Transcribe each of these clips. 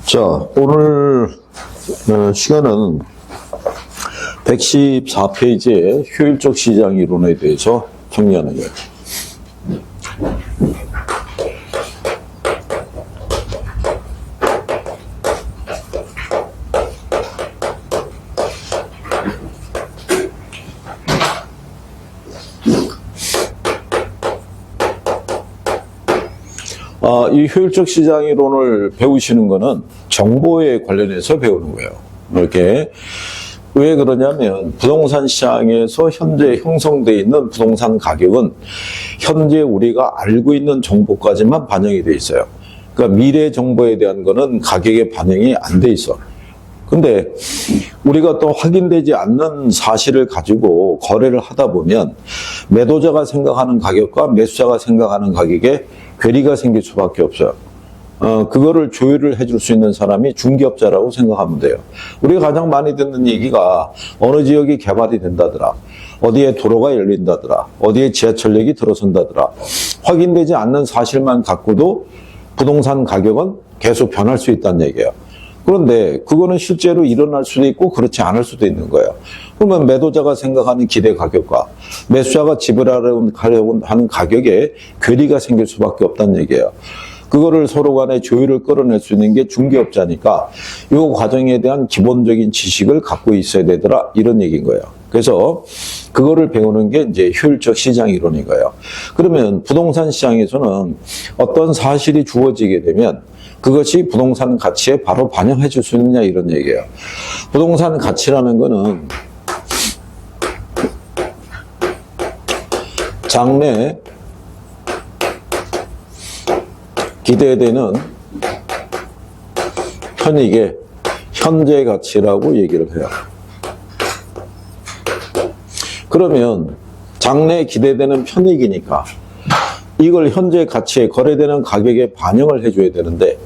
자, 오늘 시간은 114페이지의 효율적 시장 이론에 대해서 정리하는 거예요. 이 효율적 시장 이론을 배우시는 거는 정보에 관련해서 배우는 거예요. 이렇게. 왜 그러냐면 부동산 시장에서 현재 형성되어 있는 부동산 가격은 현재 우리가 알고 있는 정보까지만 반영이 돼 있어요. 그러니까 미래 정보에 대한 거는 가격에 반영이 안 돼 있어. 근데 우리가 또 확인되지 않는 사실을 가지고 거래를 하다 보면 매도자가 생각하는 가격과 매수자가 생각하는 가격에 괴리가 생길 수밖에 없어요. 그거를 조율을 해줄 수 있는 사람이 중개업자라고 생각하면 돼요. 우리가 가장 많이 듣는 얘기가 어느 지역이 개발이 된다더라. 어디에 도로가 열린다더라. 어디에 지하철역이 들어선다더라. 확인되지 않는 사실만 갖고도 부동산 가격은 계속 변할 수 있다는 얘기예요. 그런데 그거는 실제로 일어날 수도 있고 그렇지 않을 수도 있는 거예요. 그러면 매도자가 생각하는 기대 가격과 매수자가 지불하려고 하는 가격에 괴리가 생길 수밖에 없다는 얘기예요. 그거를 서로 간에 조율을 끌어낼 수 있는 게 중개업자니까 이 과정에 대한 기본적인 지식을 갖고 있어야 되더라 이런 얘기인 거예요. 그래서 그거를 배우는 게 이제 효율적 시장 이론인 거예요. 그러면 부동산 시장에서는 어떤 사실이 주어지게 되면 그것이 부동산 가치에 바로 반영해 줄 수 있느냐 이런 얘기예요. 부동산 가치라는 거는 장래 기대되는 편익의 현재 가치라고 얘기를 해요. 그러면 장래 기대되는 편익이니까 이걸 현재 가치에 거래되는 가격에 반영을 해줘야 되는데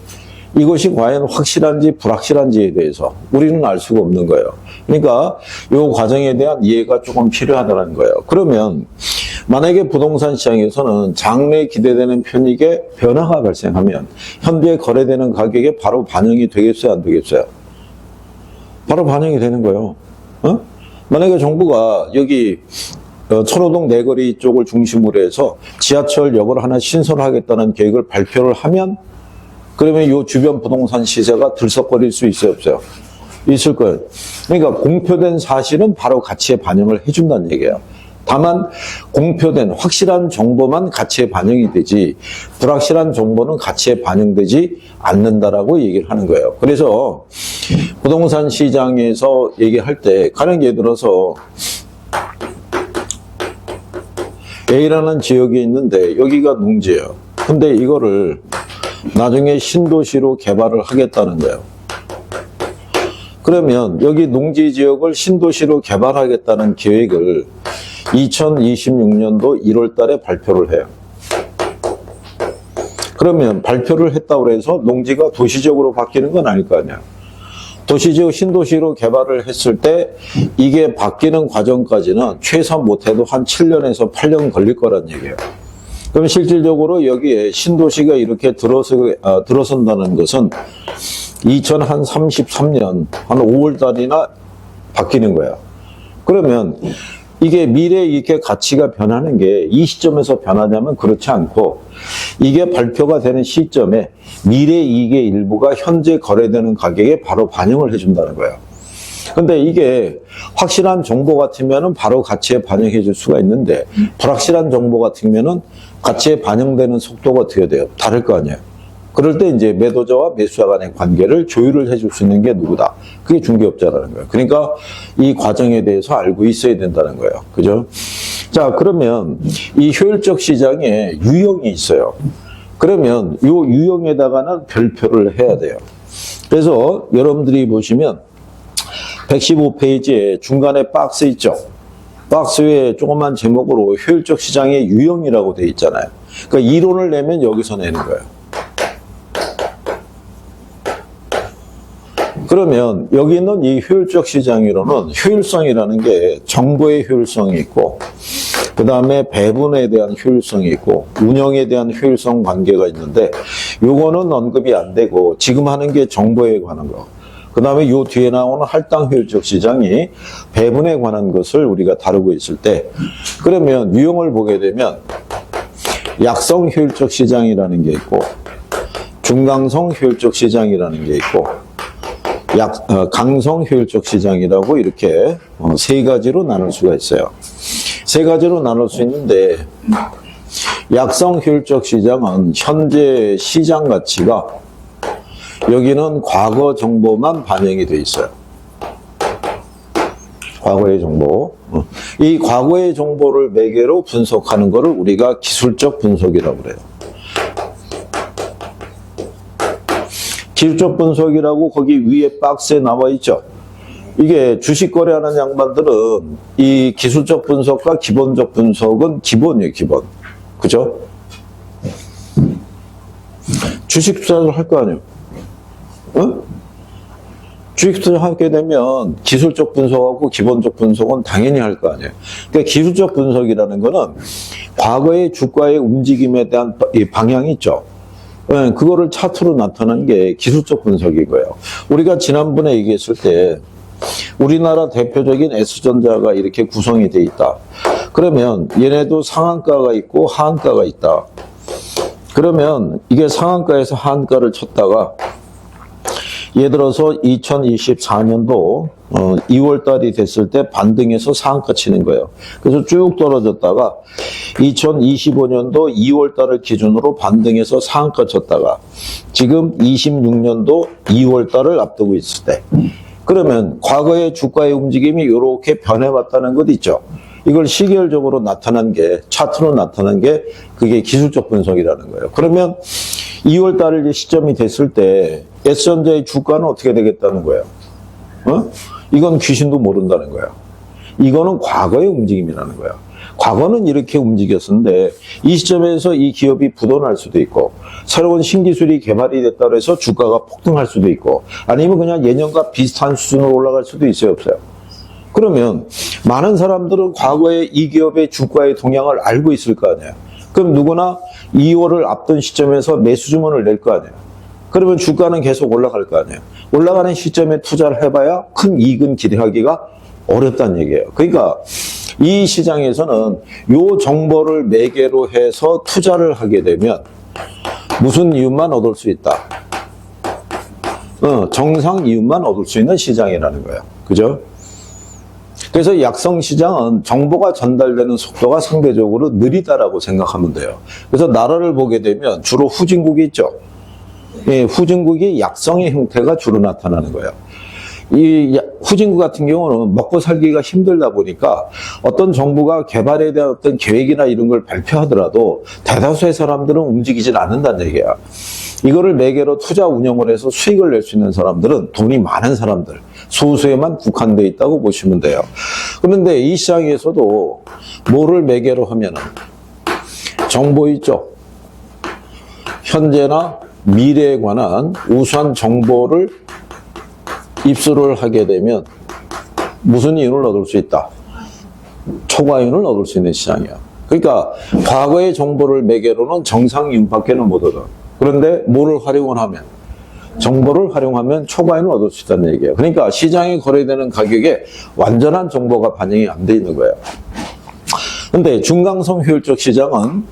이것이 과연 확실한지 불확실한지에 대해서 우리는 알 수가 없는 거예요. 그러니까 이 과정에 대한 이해가 조금 필요하다는 거예요. 그러면 만약에 부동산 시장에서는 장래 기대되는 편익의 변화가 발생하면 현재 거래되는 가격에 바로 반영이 되겠어요, 안 되겠어요? 바로 반영이 되는 거예요. 만약에 정부가 여기 천호동 내거리 쪽을 중심으로 해서 지하철역을 하나 신설하겠다는 계획을 발표를 하면 그러면 이 주변 부동산 시세가 들썩거릴 수 있어요, 없어요? 있을 거예요. 그러니까 공표된 사실은 바로 가치에 반영을 해준다는 얘기예요. 다만 공표된 확실한 정보만 가치에 반영이 되지 불확실한 정보는 가치에 반영되지 않는다라고 얘기를 하는 거예요. 그래서 부동산 시장에서 얘기할 때 가령 예를 들어서 A라는 지역이 있는데 여기가 농지예요. 근데 이거를 나중에 신도시로 개발을 하겠다는 거예요. 그러면 여기 농지 지역을 신도시로 개발하겠다는 계획을 2026년도 1월 달에 발표를 해요. 그러면 발표를 했다고 해서 농지가 도시적으로 바뀌는 건 아닐 거 아니야. 도시지역 신도시로 개발을 했을 때 이게 바뀌는 과정까지는 최소 못해도 한 7년에서 8년 걸릴 거란 얘기예요. 그럼 실질적으로 여기에 신도시가 이렇게 들어선다는 것은 2033년 한 5월 달이나 바뀌는 거예요. 그러면 이게 미래에 이렇게 가치가 변하는 게 이 시점에서 변하냐면 그렇지 않고 이게 발표가 되는 시점에 미래 이익의 일부가 현재 거래되는 가격에 바로 반영을 해준다는 거예요. 근데 이게 확실한 정보 같으면은 바로 가치에 반영해 줄 수가 있는데 불확실한 정보 같으면은 가치에 반영되는 속도가 어떻게 돼요? 다를 거 아니에요. 그럴 때 이제 매도자와 매수자 간의 관계를 조율을 해줄 수 있는 게 누구다? 그게 중개업자라는 거예요. 그러니까 이 과정에 대해서 알고 있어야 된다는 거예요. 그죠? 자, 그러면 이 효율적 시장에 유형이 있어요. 그러면 이 유형에다가는 별표를 해야 돼요. 그래서 여러분들이 보시면 115페이지에 중간에 박스 있죠? 박스 위에 조그만 제목으로 효율적 시장의 유형이라고 되어 있잖아요. 그러니까 이론을 내면 여기서 내는 거예요. 그러면 여기 있는 이 효율적 시장 이론은 효율성이라는 게 정보의 효율성이 있고 그 다음에 배분에 대한 효율성이 있고 운영에 대한 효율성 관계가 있는데 요거는 언급이 안 되고 지금 하는 게 정보에 관한 거. 그 다음에 요 뒤에 나오는 할당 효율적 시장이 배분에 관한 것을 우리가 다루고 있을 때 그러면 유형을 보게 되면 약성 효율적 시장이라는 게 있고 중강성 효율적 시장이라는 게 있고 강성 효율적 시장이라고 이렇게 세 가지로 나눌 수가 있어요. 세 가지로 나눌 수 있는데 약성 효율적 시장은 현재 시장 가치가 여기는 과거 정보만 반영이 돼 있어요. 과거의 정보. 이 과거의 정보를 매개로 분석하는 것을 우리가 기술적 분석이라고 그래요. 기술적 분석이라고 거기 위에 박스에 나와 있죠. 이게 주식 거래하는 양반들은 이 기술적 분석과 기본적 분석은 기본이에요, 기본. 그죠? 주식 투자를 할 거 아니에요. 어? 주식 투자 하게 되면 기술적 분석하고 기본적 분석은 당연히 할 거 아니에요. 그러니까 기술적 분석이라는 거는 과거의 주가의 움직임에 대한 이 방향이 있죠. 그거를 차트로 나타낸 게 기술적 분석이고요. 우리가 지난번에 얘기했을 때 우리나라 대표적인 S전자가 이렇게 구성이 돼 있다. 그러면 얘네도 상한가가 있고 하한가가 있다. 그러면 이게 상한가에서 하한가를 쳤다가 예를 들어서 2024년도 2월 달이 됐을 때 반등해서 상한가 치는 거예요. 그래서 쭉 떨어졌다가 2025년도 2월 달을 기준으로 반등해서 상한가 쳤다가 지금 26년도 2월 달을 앞두고 있을 때 그러면 과거의 주가의 움직임이 이렇게 변해왔다는 것 있죠. 이걸 시계열적으로 나타난 게 차트로 나타난 게 그게 기술적 분석이라는 거예요. 그러면 2월 달을 시점이 됐을 때 S전자의 주가는 어떻게 되겠다는 거예요? 이건 귀신도 모른다는 거예요. 이거는 과거의 움직임이라는 거예요. 과거는 이렇게 움직였는데 이 시점에서 이 기업이 부도날 수도 있고 새로운 신기술이 개발이 됐다고 해서 주가가 폭등할 수도 있고 아니면 그냥 예년과 비슷한 수준으로 올라갈 수도 있어요, 없어요? 그러면 많은 사람들은 과거의 이 기업의 주가의 동향을 알고 있을 거 아니에요. 그럼 누구나 2월을 앞둔 시점에서 매수 주문을 낼 거 아니에요. 그러면 주가는 계속 올라갈 거 아니에요. 올라가는 시점에 투자를 해봐야 큰 이익은 기대하기가 어렵다는 얘기예요. 그러니까 이 시장에서는 이 정보를 매개로 해서 투자를 하게 되면 무슨 이윤만 얻을 수 있다. 정상 이윤만 얻을 수 있는 시장이라는 거예요. 그죠? 그래서 약성 시장은 정보가 전달되는 속도가 상대적으로 느리다라고 생각하면 돼요. 그래서 나라를 보게 되면 주로 후진국이 있죠. 예, 후진국이 약성의 형태가 주로 나타나는 거예요. 이 후진국 같은 경우는 먹고 살기가 힘들다 보니까 어떤 정부가 개발에 대한 어떤 계획이나 이런 걸 발표하더라도 대다수의 사람들은 움직이질 않는다는 얘기야. 이거를 매개로 투자 운영을 해서 수익을 낼 수 있는 사람들은 돈이 많은 사람들, 소수에만 국한되어 있다고 보시면 돼요. 그런데 이 시장에서도 뭐를 매개로 하면은 정보 있죠. 현재나 미래에 관한 우수한 정보를 입수를 하게 되면 무슨 이윤을 얻을 수 있다? 초과이윤을 얻을 수 있는 시장이야. 그러니까 과거의 정보를 매개로는 정상 이윤밖에는 못 얻어. 그런데 뭐를 활용을 하면? 정보를 활용하면 초과이윤을 얻을 수 있다는 얘기예요. 그러니까 시장에 거래되는 가격에 완전한 정보가 반영이 안 돼 있는 거예요. 그런데 중강성 효율적 시장은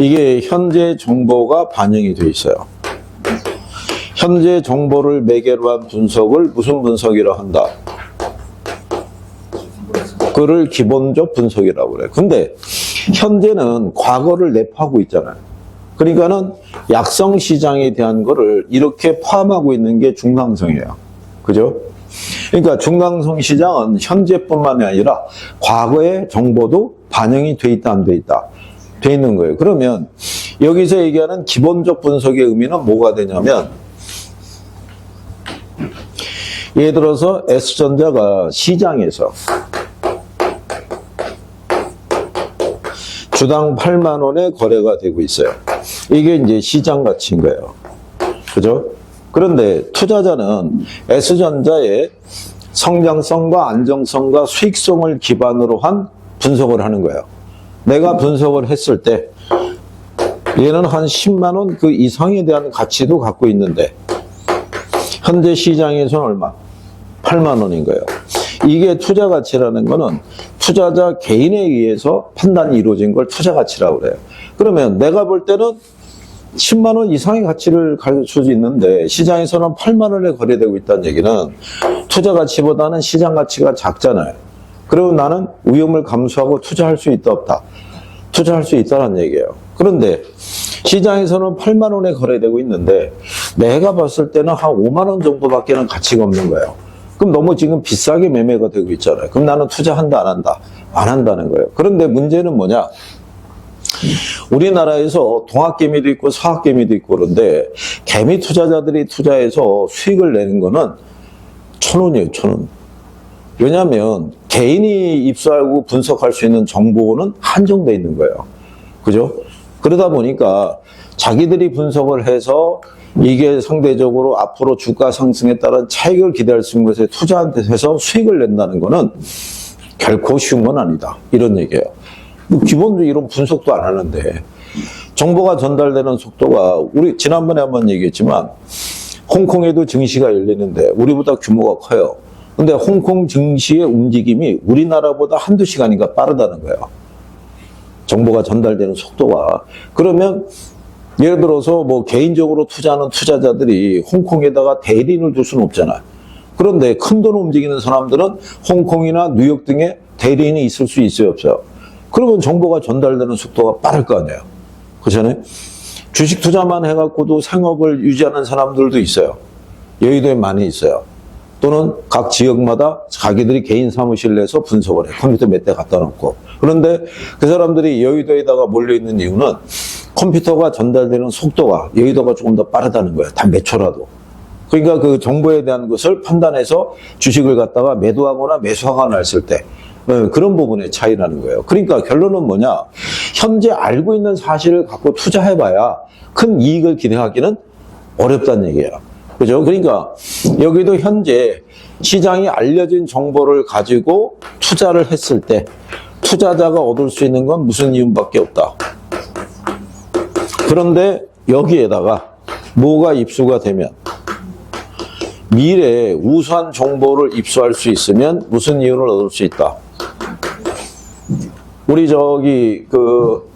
이게 현재 정보가 반영이 돼 있어요. 현재 정보를 매개로 한 분석을 무슨 분석이라 한다? 그를 기본적 분석이라고 그래. 근데 현재는 과거를 내포하고 있잖아요. 그러니까는 약성 시장에 대한 거를 이렇게 포함하고 있는 게 중강성이에요. 그죠? 그러니까 중강성 시장은 현재뿐만이 아니라 과거의 정보도 반영이 돼 있다, 안 돼 있다? 돼 있는 거예요. 그러면 여기서 얘기하는 기본적 분석의 의미는 뭐가 되냐면 예를 들어서 S전자가 시장에서 주당 8만 원에 거래가 되고 있어요. 이게 이제 시장 가치인 거예요. 그죠? 그런데 투자자는 S전자의 성장성과 안정성과 수익성을 기반으로 한 분석을 하는 거예요. 내가 분석을 했을 때 얘는 한 10만 원 그 이상에 대한 가치도 갖고 있는데 현재 시장에서는 얼마? 8만 원인 거예요. 이게 투자 가치라는 거는 투자자 개인에 의해서 판단이 이루어진 걸 투자 가치라고 그래요. 그러면 내가 볼 때는 10만 원 이상의 가치를 가질 수 있는데 시장에서는 8만 원에 거래되고 있다는 얘기는 투자 가치보다는 시장 가치가 작잖아요. 그리고 나는 위험을 감수하고 투자할 수 있다 없다? 투자할 수 있다는 얘기예요. 그런데 시장에서는 8만 원에 거래되고 있는데 내가 봤을 때는 한 5만 원 정도밖에는 가치가 없는 거예요. 그럼 너무 지금 비싸게 매매가 되고 있잖아요. 그럼 나는 투자한다 안 한다? 안 한다는 거예요. 그런데 문제는 뭐냐? 우리나라에서 동학개미도 있고 서학개미도 있고 그런데 개미 투자자들이 투자해서 수익을 내는 거는 1,000원이에요. 1,000원. 왜냐하면 개인이 입수하고 분석할 수 있는 정보는 한정되어 있는 거예요. 그죠? 그러다 보니까 자기들이 분석을 해서 이게 상대적으로 앞으로 주가 상승에 따른 차익을 기대할 수 있는 것에 투자해서 수익을 낸다는 거는 결코 쉬운 건 아니다. 이런 얘기예요. 기본적으로 이런 분석도 안 하는데 정보가 전달되는 속도가 우리 지난번에 한번 얘기했지만 홍콩에도 증시가 열리는데 우리보다 규모가 커요. 근데 홍콩 증시의 움직임이 우리나라보다 한두 시간인가 빠르다는 거예요. 정보가 전달되는 속도가. 그러면 예를 들어서 뭐 개인적으로 투자하는 투자자들이 홍콩에다가 대리인을 둘 수는 없잖아요. 그런데 큰 돈을 움직이는 사람들은 홍콩이나 뉴욕 등에 대리인이 있을 수 있어요, 없어요? 그러면 정보가 전달되는 속도가 빠를 거 아니에요. 그렇잖아요? 주식 투자만 해갖고도 생업을 유지하는 사람들도 있어요. 여의도에 많이 있어요. 또는 각 지역마다 자기들이 개인 사무실 내서 분석을 해. 컴퓨터 몇 대 갖다 놓고. 그런데 그 사람들이 여의도에다가 몰려있는 이유는 컴퓨터가 전달되는 속도가 여의도가 조금 더 빠르다는 거예요. 단 몇 초라도. 그러니까 그 정보에 대한 것을 판단해서 주식을 갖다가 매도하거나 매수하거나 했을 때 그런 부분의 차이라는 거예요. 그러니까 결론은 뭐냐? 현재 알고 있는 사실을 갖고 투자해봐야 큰 이익을 기대하기는 어렵다는 얘기예요. 그죠? 그러니까 여기도 현재 시장이 알려진 정보를 가지고 투자를 했을 때 투자자가 얻을 수 있는 건 무슨 이윤밖에 없다. 그런데 여기에다가 뭐가 입수가 되면 미래에 우수한 정보를 입수할 수 있으면 무슨 이윤을 얻을 수 있다. 우리 저기 그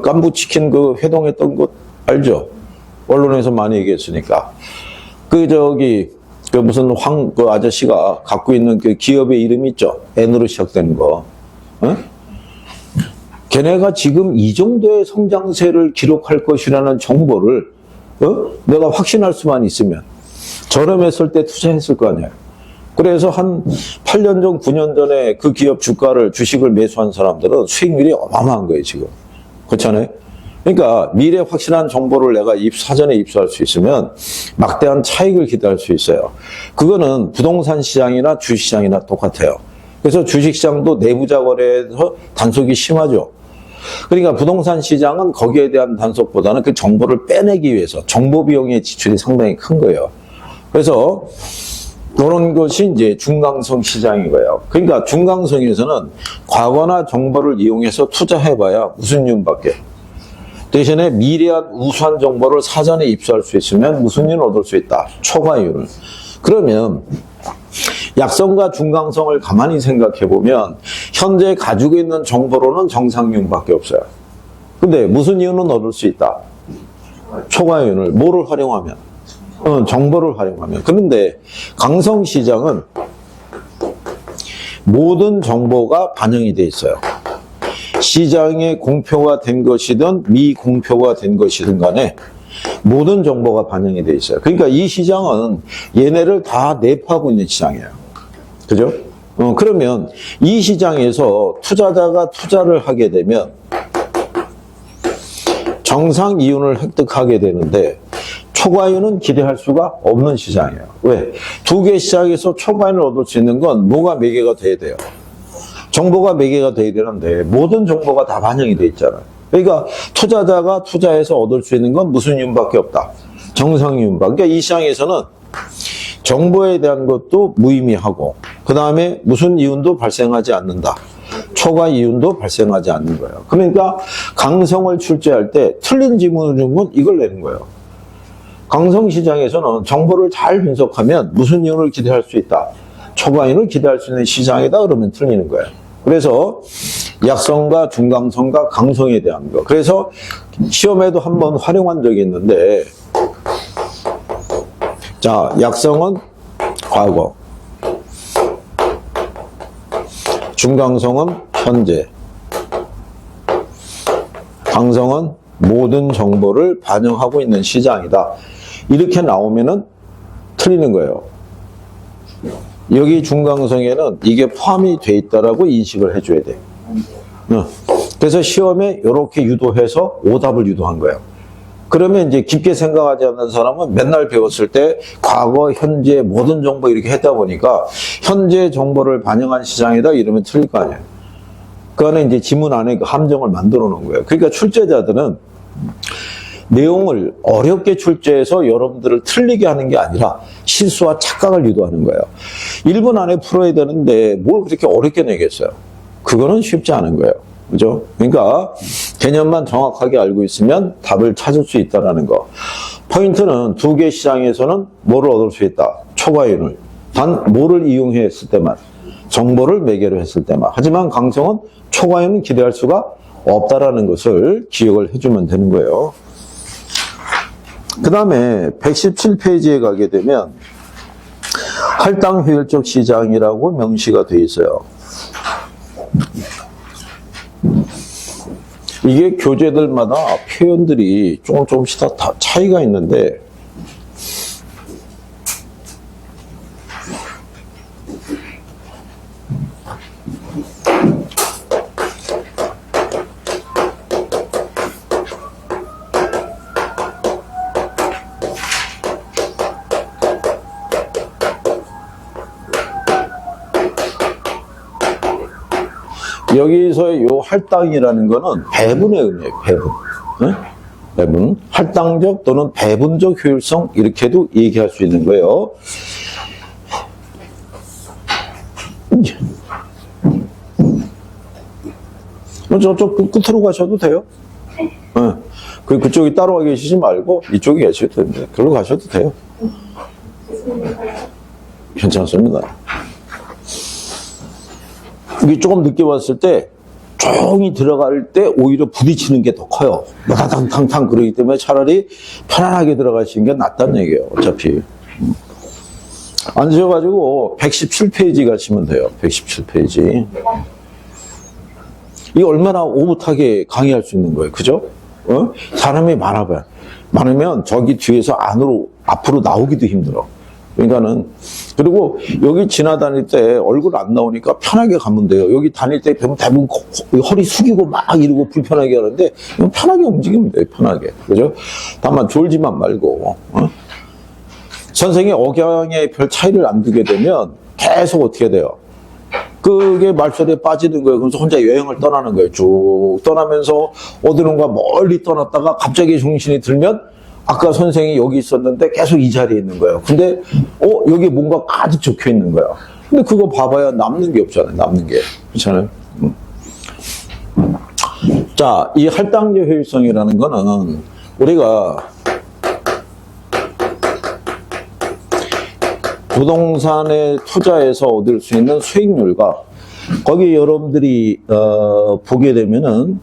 깐부치킨 그 회동했던 곳 알죠? 언론에서 많이 얘기했으니까. 그 무슨 그 아저씨가 갖고 있는 그 기업의 이름 있죠? N으로 시작되는 거. 어? 걔네가 지금 이 정도의 성장세를 기록할 것이라는 정보를 내가 확신할 수만 있으면 저렴했을 때 투자했을 거 아니에요. 그래서 한 8년 전, 9년 전에 그 기업 주식을 매수한 사람들은 수익률이 어마어마한 거예요, 지금. 그렇잖아요? 그러니까 미래 확실한 정보를 내가 사전에 입수할 수 있으면 막대한 차익을 기대할 수 있어요. 그거는 부동산 시장이나 주식시장이나 똑같아요. 그래서 주식시장도 내부자 거래에서 단속이 심하죠. 그러니까 부동산 시장은 거기에 대한 단속보다는 그 정보를 빼내기 위해서 정보 비용의 지출이 상당히 큰 거예요. 그래서 그런 것이 이제 중강성 시장인 거예요. 그러니까 중강성에서는 과거나 정보를 이용해서 투자해봐야 무슨 이윤밖에. 대신에 미래한 우수한 정보를 사전에 입수할 수 있으면 무슨 이윤을 얻을 수 있다. 초과이윤을. 그러면 약성과 중강성을 가만히 생각해보면 현재 가지고 있는 정보로는 정상이윤밖에 없어요. 근데 무슨 이윤은 얻을 수 있다. 초과이윤을. 뭐를 활용하면? 정보를 활용하면. 그런데 강성시장은 모든 정보가 반영이 돼 있어요. 시장에 공표가 된 것이든 미공표가 된 것이든 간에 모든 정보가 반영이 돼 있어요. 그러니까 이 시장은 얘네를 다 내포하고 있는 시장이에요. 그죠? 그러면 이 시장에서 투자자가 투자를 하게 되면 정상 이윤을 획득하게 되는데 초과이윤은 기대할 수가 없는 시장이에요. 왜? 두 개 시장에서 초과이윤을 얻을 수 있는 건 뭐가 매개가 돼야 돼요? 정보가 매개가 돼야 되는데 모든 정보가 다 반영이 돼 있잖아요. 그러니까 투자자가 투자해서 얻을 수 있는 건 무슨 이윤밖에 없다. 정상이윤밖에. 그러니까 이 시장에서는 정보에 대한 것도 무의미하고 그 다음에 무슨 이윤도 발생하지 않는다. 초과 이윤도 발생하지 않는 거예요. 그러니까 강성을 출제할 때 틀린 지문을 준 건 이걸 내는 거예요. 강성시장에서는 정보를 잘 분석하면 무슨 이윤을 기대할 수 있다. 초과 이윤을 기대할 수 있는 시장이다 그러면 틀리는 거예요. 그래서 약성과 중강성과 강성에 대한 거. 그래서 시험에도 한번 활용한 적이 있는데, 자, 약성은 과거, 중강성은 현재, 강성은 모든 정보를 반영하고 있는 시장이다. 이렇게 나오면은 틀리는 거예요. 여기 중강성에는 이게 포함이 돼 있다라고 인식을 해줘야 돼. 그래서 시험에 이렇게 유도해서 오답을 유도한 거예요. 그러면 이제 깊게 생각하지 않는 사람은 맨날 배웠을 때 과거, 현재 모든 정보 이렇게 했다 보니까 현재 정보를 반영한 시장이다 이러면 틀릴 거 아니에요. 그 안에 이제 지문 안에 그 함정을 만들어 놓은 거예요. 그러니까 출제자들은 내용을 어렵게 출제해서 여러분들을 틀리게 하는 게 아니라 실수와 착각을 유도하는 거예요. 1분 안에 풀어야 되는데 뭘 그렇게 어렵게 내겠어요? 그거는 쉽지 않은 거예요. 그죠? 그러니까 개념만 정확하게 알고 있으면 답을 찾을 수 있다는 거. 포인트는 두 개 시장에서는 뭐를 얻을 수 있다? 초과이윤을. 단 뭐를 이용했을 때만. 정보를 매개로 했을 때만. 하지만 강성은 초과이윤은 기대할 수가 없다라는 것을 기억을 해주면 되는 거예요. 그 다음에 117페이지에 가게 되면 할당 효율적 시장이라고 명시가 되어 있어요. 이게 교재들마다 표현들이 조금씩 다 차이가 있는데, 여기서의 요 할당이라는 거는 배분의 의미예요. 배분. 네? 배분. 할당적 또는 배분적 효율성 이렇게도 얘기할 수 있는 거예요. 저쪽 끝으로 가셔도 돼요. 네. 그쪽이 따로 계시지 말고 이쪽에 계셔도 됩니다. 그걸로 가셔도 돼요. 괜찮습니다. 이게 조금 늦게 왔을 때 조용히 들어갈 때 오히려 부딪히는 게 더 커요. 마다당탕탕 그러기 때문에 차라리 편안하게 들어가시는 게 낫다는 얘기예요. 어차피. 앉으셔가지고 117페이지 가시면 돼요. 117페이지. 이게 얼마나 오붓하게 강의할 수 있는 거예요. 그죠? 사람이 많으면 저기 뒤에서 앞으로 나오기도 힘들어. 그러니까는, 그리고 여기 지나다닐 때 얼굴 안 나오니까 편하게 가면 돼요. 여기 다닐 때 대부분 허리 숙이고 막 이러고 불편하게 하는데, 편하게 움직이면 돼요. 편하게. 그죠? 다만 졸지만 말고. 선생의 억양에 별 차이를 안 두게 되면 계속 어떻게 돼요? 그게 말소리에 빠지는 거예요. 그래서 혼자 여행을 떠나는 거예요. 쭉 떠나면서 어디론가 멀리 떠났다가 갑자기 정신이 들면 아까 선생이 여기 있었는데 계속 이 자리에 있는 거예요. 근데 여기 뭔가 가득 적혀 있는 거야. 근데 그거 봐봐야 남는 게 없잖아요. 남는 게. 그렇잖아요. 자, 이 할당적 효율성이라는 거는 우리가 부동산에 투자해서 얻을 수 있는 수익률과 거기 여러분들이 보게 되면은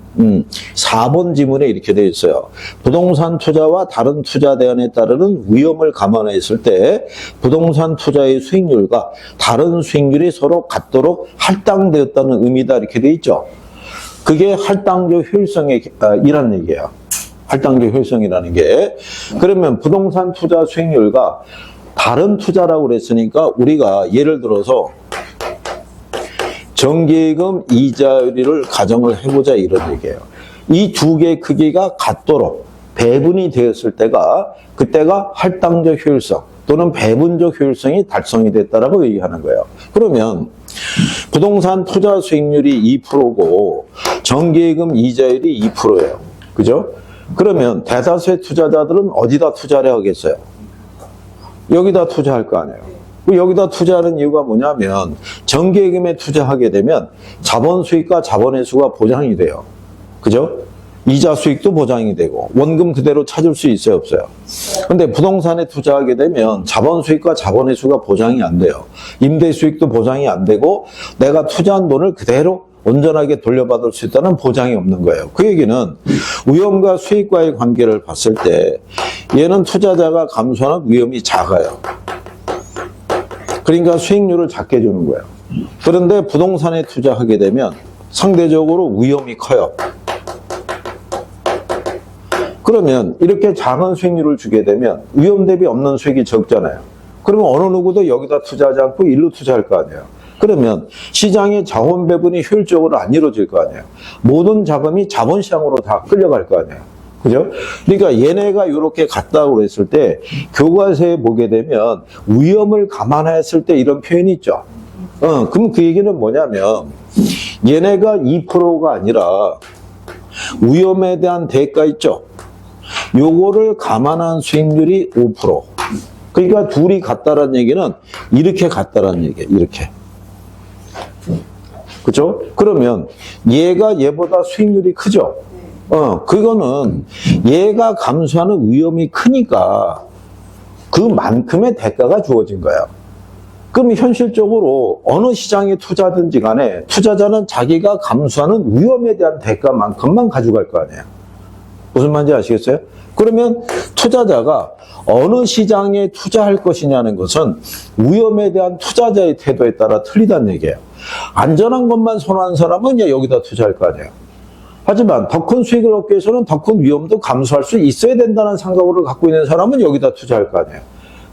4번 지문에 이렇게 되어 있어요. 부동산 투자와 다른 투자 대안에 따르는 위험을 감안했을 때 부동산 투자의 수익률과 다른 수익률이 서로 같도록 할당되었다는 의미다 이렇게 되어 있죠. 그게 할당적 효율성의 이라는 얘기예요. 할당적 효율성이라는 게. 그러면 부동산 투자 수익률과 다른 투자라고 그랬으니까 우리가 예를 들어서 정기예금 이자율을 가정을 해보자 이런 얘기예요. 이 두 개의 크기가 같도록 배분이 되었을 때가 그때가 할당적 효율성 또는 배분적 효율성이 달성이 됐다라고 얘기하는 거예요. 그러면 부동산 투자 수익률이 2%고 정기예금 이자율이 2%예요. 그죠? 그러면 대다수의 투자자들은 어디다 투자를 하겠어요? 여기다 투자할 거 아니에요. 여기다 투자하는 이유가 뭐냐면 정기예금에 투자하게 되면 자본 수익과 자본 회수가 보장이 돼요. 그죠? 이자 수익도 보장이 되고 원금 그대로 찾을 수 있어요, 없어요? 근데 부동산에 투자하게 되면 자본 수익과 자본 회수가 보장이 안 돼요. 임대 수익도 보장이 안 되고 내가 투자한 돈을 그대로 온전하게 돌려받을 수 있다는 보장이 없는 거예요. 그 얘기는 위험과 수익과의 관계를 봤을 때 얘는 투자자가 감수하는 위험이 작아요. 그러니까 수익률을 작게 주는 거예요. 그런데 부동산에 투자하게 되면 상대적으로 위험이 커요. 그러면 이렇게 작은 수익률을 주게 되면 위험 대비 없는 수익이 적잖아요. 그러면 어느 누구도 여기다 투자하지 않고 일로 투자할 거 아니에요. 그러면 시장의 자원 배분이 효율적으로 안 이루어질 거 아니에요. 모든 자금이 자본시장으로 다 끌려갈 거 아니에요. 그죠? 그러니까 얘네가 이렇게 갔다고 그랬을 때 교과서에 보게 되면 위험을 감안했을 때 이런 표현이 있죠. 그럼 그 얘기는 뭐냐면 얘네가 2%가 아니라 위험에 대한 대가 있죠. 요거를 감안한 수익률이 5%. 그러니까 둘이 같다라는 얘기는 이렇게 같다라는 얘기예요. 이렇게. 그죠? 그러면 얘가 얘보다 수익률이 크죠? 그거는 얘가 감수하는 위험이 크니까 그만큼의 대가가 주어진 거예요. 그럼 현실적으로 어느 시장에 투자든지 간에 투자자는 자기가 감수하는 위험에 대한 대가만큼만 가져갈 거 아니에요. 무슨 말인지 아시겠어요? 그러면 투자자가 어느 시장에 투자할 것이냐는 것은 위험에 대한 투자자의 태도에 따라 틀리다는 얘기예요. 안전한 것만 선호하는 사람은 여기다 투자할 거 아니에요. 하지만 더 큰 수익을 얻기 위해서는 더 큰 위험도 감수할 수 있어야 된다는 생각을 갖고 있는 사람은 여기다 투자할 거 아니에요.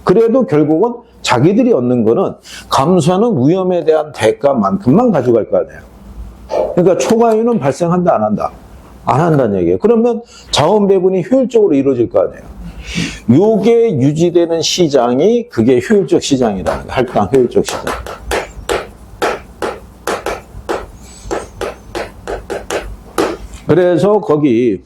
그래도 결국은 자기들이 얻는 거는 감수하는 위험에 대한 대가만큼만 가져갈 거 아니에요. 그러니까 초과이윤은 발생한다, 안 한다? 안 한다는 얘기예요. 그러면 자원 배분이 효율적으로 이루어질 거 아니에요. 요게 유지되는 시장이 그게 효율적 시장이라는 거예요. 할당 효율적 시장. 그래서 거기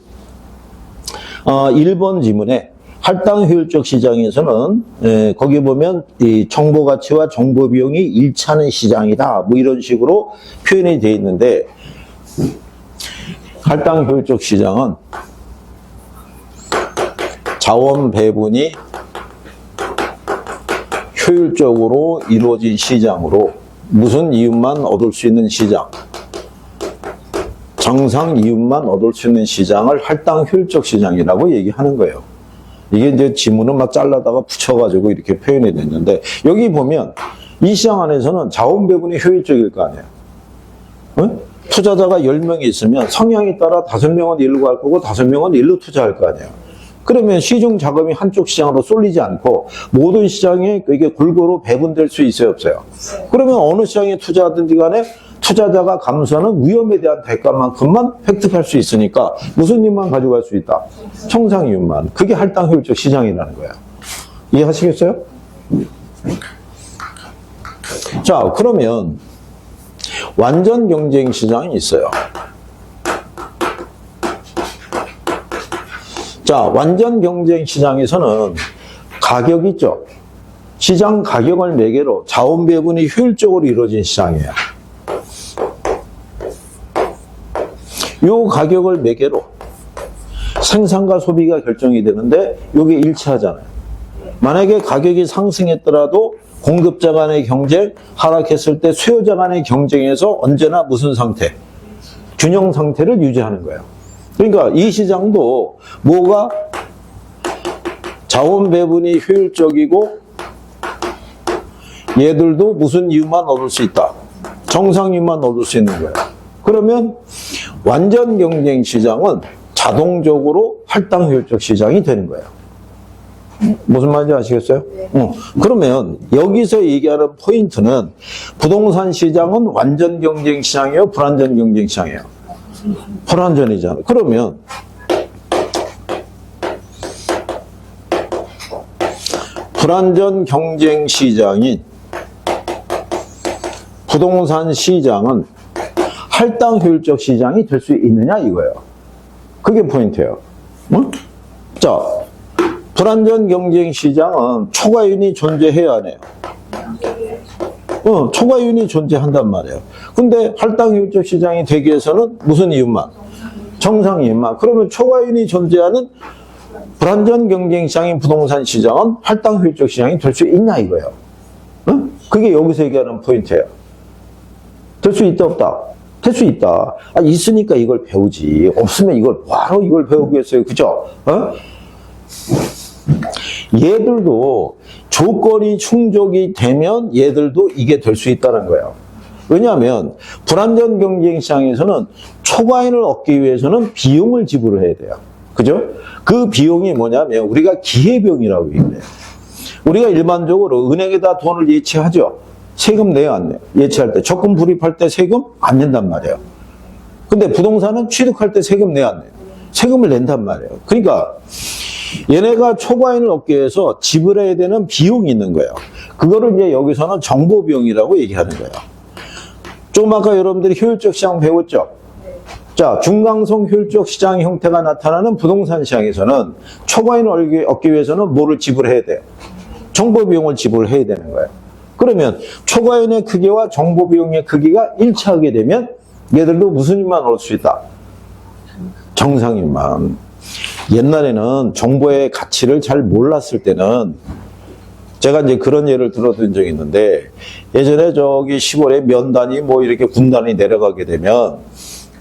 1번 지문에 할당 효율적 시장에서는 거기 보면 이 정보 가치와 정보 비용이 일치하는 시장이다. 뭐 이런 식으로 표현이 되어 있는데 할당 효율적 시장은 자원 배분이 효율적으로 이루어진 시장으로 무슨 이윤만 얻을 수 있는 시장, 정상 이윤만 얻을 수 있는 시장을 할당 효율적 시장이라고 얘기하는 거예요. 이게 이제 지문을 막 잘라다가 붙여가지고 이렇게 표현이 됐는데 여기 보면 이 시장 안에서는 자원 배분이 효율적일 거 아니에요. 응? 투자자가 10명이 있으면 성향에 따라 5명은 일로 갈 거고 5명은 일로 투자할 거 아니에요. 그러면 시중 자금이 한쪽 시장으로 쏠리지 않고 모든 시장에 이게 골고루 배분될 수 있어요, 없어요? 그러면 어느 시장에 투자하든지 간에 투자자가 감수하는 위험에 대한 대가만큼만 획득할 수 있으니까 무슨 이윤만 가져갈 수 있다? 청상 이윤만. 그게 할당 효율적 시장이라는 거야. 이해하시겠어요? 자, 그러면 완전 경쟁 시장이 있어요. 자, 완전 경쟁 시장에서는 가격이 있죠. 시장 가격을 매개로 자원 배분이 효율적으로 이루어진 시장이에요. 요 가격을 매개로 생산과 소비가 결정이 되는데 이게 일치하잖아요. 만약에 가격이 상승했더라도 공급자 간의 경쟁, 하락했을 때 수요자 간의 경쟁에서 언제나 무슨 상태? 균형 상태를 유지하는 거예요. 그러니까 이 시장도 뭐가 자원 배분이 효율적이고 얘들도 무슨 이유만 얻을 수 있다? 정상 이유만 얻을 수 있는 거예요. 그러면 완전 경쟁 시장은 자동적으로 할당 효율적 시장이 되는 거예요. 무슨 말인지 아시겠어요? 그러면 여기서 얘기하는 포인트는 부동산 시장은 완전 경쟁 시장이에요? 불완전 경쟁 시장이에요? 불완전이잖아요. 그러면 불완전 경쟁 시장인 부동산 시장은 할당 효율적 시장이 될 수 있느냐 이거예요. 그게 포인트예요. 응? 자, 불완전 경쟁 시장은 초과이윤이 존재해야 하네요. 초과이윤이 존재한단 말이에요. 근데 할당효율적 시장이 되기 위해서는 무슨 이윤만? 정상 이윤만. 그러면 초과이윤이 존재하는 불안전 경쟁 시장인 부동산 시장은 할당효율적 시장이 될 수 있냐 이거예요. 그게 여기서 얘기하는 포인트예요. 될 수 있다 없다? 될 수 있다. 있으니까 이걸 배우지. 없으면 이걸 바로 이걸 배우겠어요. 그죠? 얘들도 조건이 충족이 되면 얘들도 이게 될 수 있다는 거예요. 왜냐하면 불안전 경쟁 시장에서는 초과인을 얻기 위해서는 비용을 지불해야 돼요. 그죠? 그 비용이 뭐냐면 우리가 기회비용이라고 얘기해요. 우리가 일반적으로 은행에다 돈을 예치하죠. 세금 내요, 안 내요? 예치할 때. 적금 불입할 때 세금 안 낸단 말이에요. 근데 부동산은 취득할 때 세금 내요, 안 내요? 세금을 낸단 말이에요. 그러니까 얘네가 초과인을 얻기 위해서 지불해야 되는 비용이 있는 거예요. 그거를 이제 여기서는 정보비용이라고 얘기하는 거예요. 조금 아까 여러분들이 효율적 시장 배웠죠? 자, 중강성 효율적 시장 형태가 나타나는 부동산 시장에서는 초과인을 얻기 위해서는 뭐를 지불해야 돼요? 정보비용을 지불해야 되는 거예요. 그러면 초과인의 크기와 정보비용의 크기가 일치하게 되면 얘들도 무슨 인만 얻을 수 있다? 정상인만. 옛날에는 정보의 가치를 잘 몰랐을 때는 제가 이제 그런 예를 들어둔 적이 있는데 예전에 저기 시골에 면단이 뭐 이렇게 군단이 내려가게 되면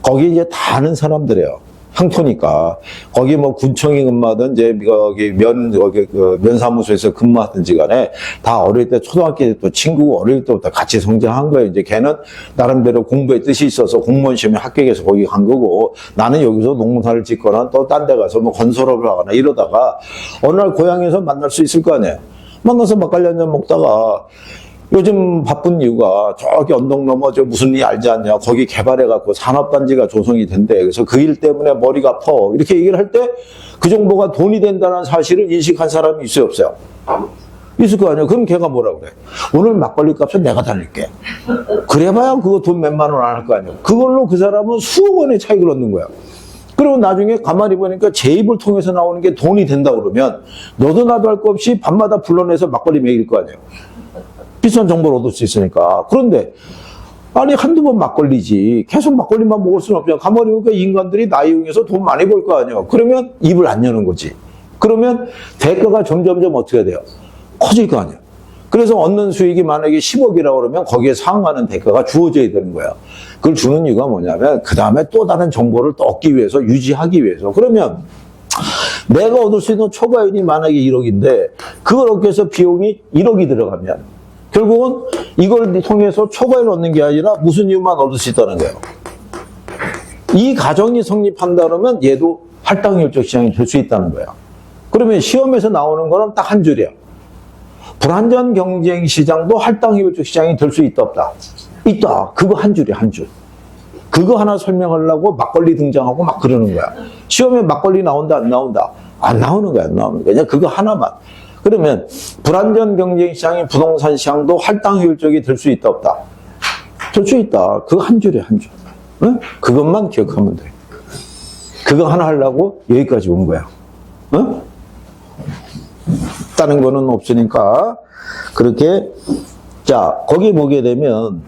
거기 이제 다 아는 사람들이에요. 향토니까. 거기 뭐 군청이 근무하든 이제 거기 면사무소에서 근무하든지 간에 다 어릴 때 초등학교 때 친구고 어릴 때부터 같이 성장한 거예요. 이제 걔는 나름대로 공부에 뜻이 있어서 공무원 시험에 합격해서 거기 간 거고 나는 여기서 농사를 짓거나 또 딴 데 가서 뭐 건설업을 하거나 이러다가 어느 날 고향에서 만날 수 있을 거 아니에요. 만나서 막걸리 한잔 먹다가 요즘 바쁜 이유가 저기 언덕 넘어 저 무슨 일 알지 않냐. 거기 개발해갖고 산업단지가 조성이 된대. 그래서 그 일 때문에 머리가 아파. 이렇게 얘기를 할 때 그 정보가 돈이 된다는 사실을 인식한 사람이 있어요, 없어요? 있을 거 아니에요. 그럼 걔가 뭐라 그래? 오늘 막걸리 값은 내가 달릴게. 그래봐야 그거 돈 몇만 원 안 할 거 아니에요. 그걸로 그 사람은 수억 원의 차익을 얻는 거야. 그리고 나중에 가만히 보니까 제 입을 통해서 나오는 게 돈이 된다 그러면 너도 나도 할 거 없이 밤마다 불러내서 막걸리 먹일 거 아니에요. 비싼 정보를 얻을 수 있으니까. 그런데 아니 한두 번 막걸리지 계속 막걸리만 먹을 수는 없잖아. 가만히 보니까 인간들이 나 이용해서 돈 많이 벌 거 아니에요. 그러면 입을 안 여는 거지. 그러면 대가가 점점점 어떻게 돼요? 커질 거 아니에요. 그래서 얻는 수익이 만약에 10억이라고 그러면 거기에 상응하는 대가가 주어져야 되는 거야. 그걸 주는 이유가 뭐냐면 그 다음에 또 다른 정보를 또 얻기 위해서 유지하기 위해서. 그러면 내가 얻을 수 있는 초과이윤이 만약에 1억인데 그걸 얻기 위해서 비용이 1억이 들어가면 결국은 이걸 통해서 초과이윤을 얻는 게 아니라 무슨 이유만 얻을 수 있다는 거예요. 이 가정이 성립한다 그러면 얘도 할당효율적 시장이 될 수 있다는 거예요. 그러면 시험에서 나오는 거는 딱 한 줄이야. 불안전 경쟁 시장도 할당효율적 시장이 될 수 있다 없다? 있다. 그거 한 줄이야, 한 줄. 그거 하나 설명하려고 막걸리 등장하고 막 그러는 거야. 시험에 막걸리 나온다 안 나온다? 안 나오는 거야, 안 나오는 거야. 그냥 그거 하나만. 그러면 불안전 경쟁 시장인 부동산 시장도 할당효율적이 될 수 있다 없다? 될 수 있다. 그거 한 줄이야, 한 줄. 응? 그것만 기억하면 돼. 그거 하나 하려고 여기까지 온 거야. 응? 다른 거는 없으니까 그렇게. 자, 거기 보게 되면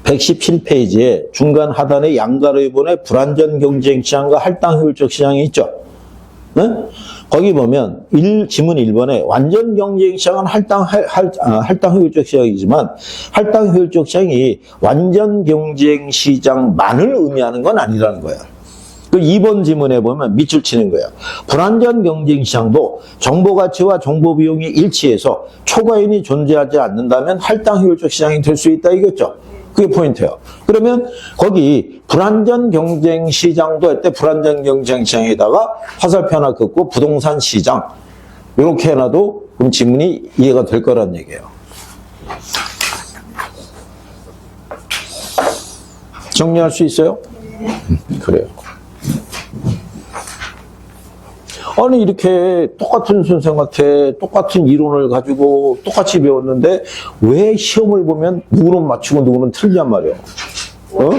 117페이지에 중간 하단에 양가로에 보내 불안전 경쟁 시장과 할당효율적 시장이 있죠. 네? 거기 보면 지문 1번에 완전 경쟁 시장은 할당효율적 시장이지만 할당효율적 시장이 완전 경쟁 시장만을 의미하는 건 아니라는 거예요. 그 2번 지문에 보면 밑줄 치는 거예요. 불안전 경쟁 시장도 정보 가치와 정보 비용이 일치해서 초과인이 존재하지 않는다면 할당효율적 시장이 될 수 있다 이거죠. 그게 포인트예요. 그러면 거기 불안전 경쟁 시장도 할 때 불안전 경쟁 시장에다가 화살표 하나 긋고 부동산 시장 이렇게 해놔도 그럼 지문이 이해가 될 거란 얘기예요. 정리할 수 있어요? 그래요. 아니 이렇게 똑같은 선생한테 똑같은 이론을 가지고 똑같이 배웠는데 왜 시험을 보면 누구는 맞추고 누구는 틀리냔 말이에요. 어?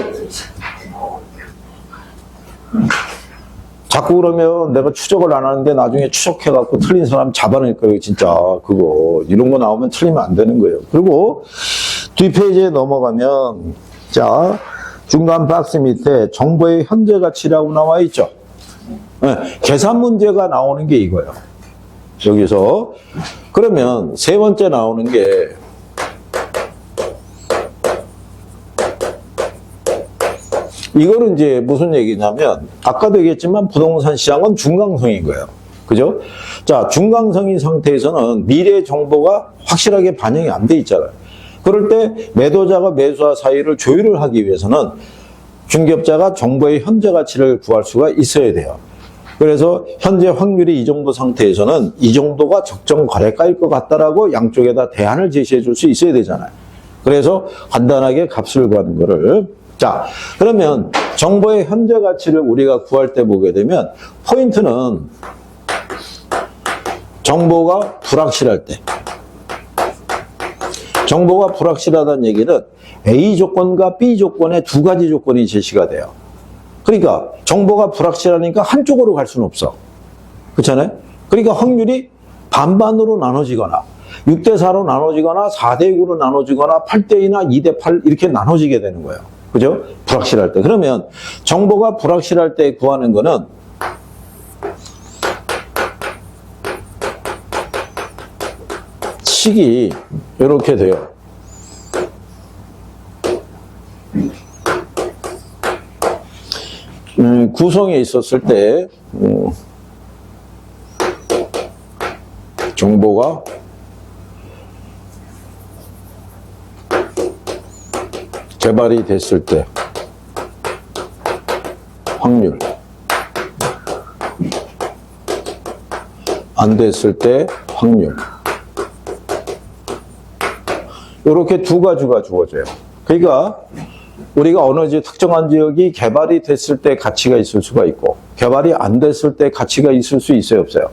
자꾸 그러면 내가 추적을 안 하는데 나중에 추적해갖고 틀린 사람 잡아낼 거예요. 진짜 그거 이런 거 나오면 틀리면 안 되는 거예요. 그리고 뒷페이지에 넘어가면, 자, 중간 박스 밑에 정보의 현재 가치라고 나와 있죠. 네, 계산 문제가 나오는 게 이거예요. 여기서. 그러면 세 번째 나오는 게, 이거는 이제 무슨 얘기냐면, 아까도 얘기했지만 부동산 시장은 중강성인 거예요. 그죠? 자, 중강성인 상태에서는 미래 정보가 확실하게 반영이 안 돼 있잖아요. 그럴 때 매도자가 매수와 사이를 조율을 하기 위해서는 중개업자가 정보의 현재 가치를 구할 수가 있어야 돼요. 그래서 현재 확률이 이 정도 상태에서는 이 정도가 적정 거래가일 것 같다라고 양쪽에다 대안을 제시해 줄 수 있어야 되잖아요. 그래서 간단하게 값을 구하는 거를. 자, 그러면 정보의 현재 가치를 우리가 구할 때 보게 되면 포인트는 정보가 불확실할 때. 정보가 불확실하다는 얘기는 A 조건과 B 조건의 두 가지 조건이 제시가 돼요. 그러니까 정보가 불확실하니까 한쪽으로 갈 수는 없어. 그렇잖아요? 그러니까 확률이 반반으로 나눠지거나 6대4로 나눠지거나 4대6으로 나눠지거나 8대2나 2대8 이렇게 나눠지게 되는 거예요. 그죠? 불확실할 때. 그러면 정보가 불확실할 때 구하는 거는 식이 이렇게 돼요. 구성에 있었을 때 정보가 개발이 됐을 때 확률, 안 됐을 때 확률, 이렇게 두 가지가 주어져요. 그러니까 우리가 어느 특정한 지역이 개발이 됐을 때 가치가 있을 수가 있고 개발이 안 됐을 때 가치가 있을 수 있어요, 없어요?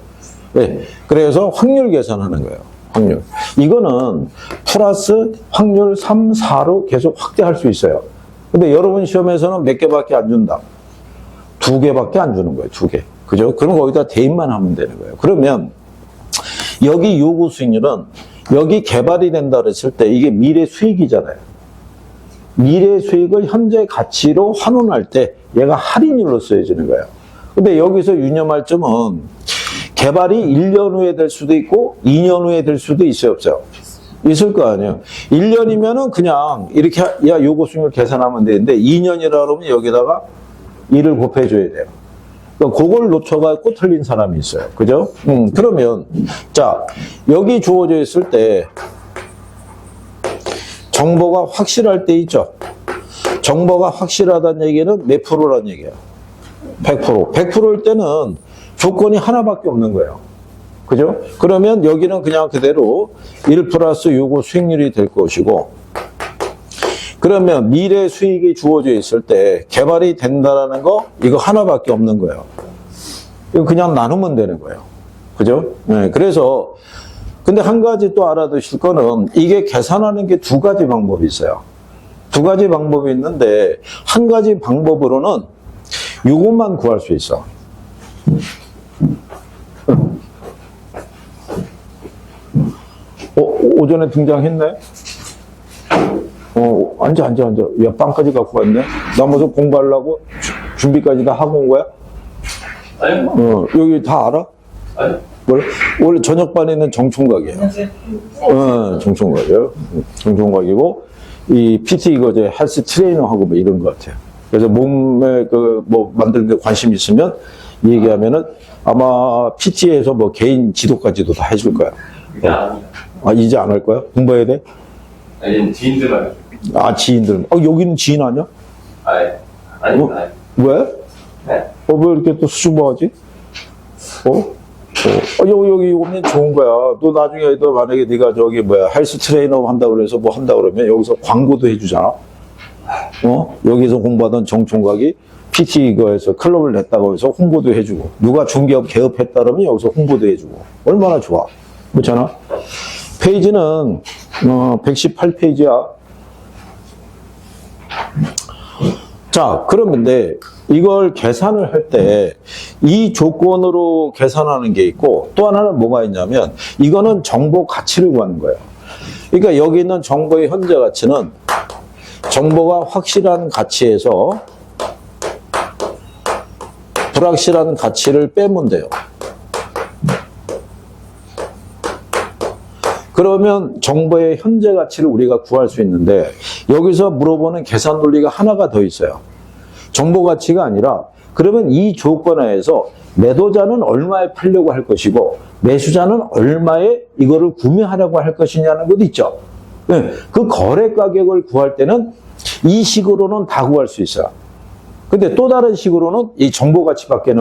네. 그래서 확률 계산하는 거예요. 확률. 이거는 플러스 확률 3, 4로 계속 확대할 수 있어요. 근데 여러분 시험에서는 몇 개밖에 안 준다. 2개밖에 안 주는 거예요. 2개. 그죠? 그럼 거기다 대입만 하면 되는 거예요. 그러면 여기 요구 수익률은 여기 개발이 된다 그랬을 때 이게 미래 수익이잖아요. 미래 수익을 현재 가치로 환원할 때 얘가 할인율로 쓰여지는 거예요. 근데 여기서 유념할 점은 개발이 1년 후에 될 수도 있고 2년 후에 될 수도 있어요, 없어요? 있을 거 아니에요. 1년이면은 그냥 이렇게 야 요거 수익률 계산하면 되는데 2년이라 그러면 여기다가 1을 곱해줘야 돼요. 그러니까 그걸 놓쳐갖고 틀린 사람이 있어요. 그죠? 그러면 자 여기 주어져 있을 때 정보가 확실할 때 있죠. 정보가 확실하다는 얘기는 몇 프로라는 얘기예요? 100%. 100%일 때는 조건이 하나밖에 없는 거예요. 그죠? 그러면 여기는 그냥 그대로 1 플러스 요거 수익률이 될 것이고, 그러면 미래 수익이 주어져 있을 때 개발이 된다라는 거 이거 하나밖에 없는 거예요. 이거 그냥 나누면 되는 거예요. 그죠? 네, 그래서 근데 한 가지 또 알아두실 거는 이게 계산하는 게 두 가지 방법이 있어요. 두 가지 방법이 있는데 한 가지 방법으로는 이것만 구할 수 있어. 오전에 등장했네? 앉아. 야, 빵까지 갖고 왔네? 나 무슨 공부하려고? 준비까지 다 하고 온 거야? 아니요. 여기 다 알아? 아니요. 원래 저녁반에는 정총각이에요. 정총각이에요. 정총각이고, 이 PT 이거 이제 헬스 트레이너하고 뭐 이런 것 같아요. 그래서 몸에 만드는 데 관심 있으면 얘기하면은 아마 PT에서 뭐 개인 지도까지도 다 해줄 거야. 이제 안 할 거야? 공부해야 돼? 아니, 지인들만. 지인들. 여기는 지인 아니야? 아니. 왜? 네? 왜 이렇게 또 수줍어하지? 여기 오면 좋은 거야. 또 나중에 또 만약에 네가 헬스 트레이너 한다고 그래서 뭐 한다고 그러면 여기서 광고도 해주잖아. 여기서 공부하던 정총각이 PT 이거에서 클럽을 냈다고 해서 홍보도 해주고, 누가 중개업 개업했다 그러면 여기서 홍보도 해주고. 얼마나 좋아. 그렇잖아? 페이지는 118페이지야. 자, 그러면 이걸 계산을 할 때 이 조건으로 계산하는 게 있고, 또 하나는 뭐가 있냐면 이거는 정보 가치를 구하는 거예요. 그러니까 여기 있는 정보의 현재 가치는 정보가 확실한 가치에서 불확실한 가치를 빼면 돼요. 그러면 정보의 현재 가치를 우리가 구할 수 있는데 여기서 물어보는 계산 논리가 하나가 더 있어요. 정보 가치가 아니라 그러면 이 조건 하에서 매도자는 얼마에 팔려고 할 것이고 매수자는 얼마에 이거를 구매하려고 할 것이냐는 것도 있죠. 네, 그 거래 가격을 구할 때는 이 식으로는 다 구할 수 있어요. 근데 또 다른 식으로는 이 정보 가치밖에는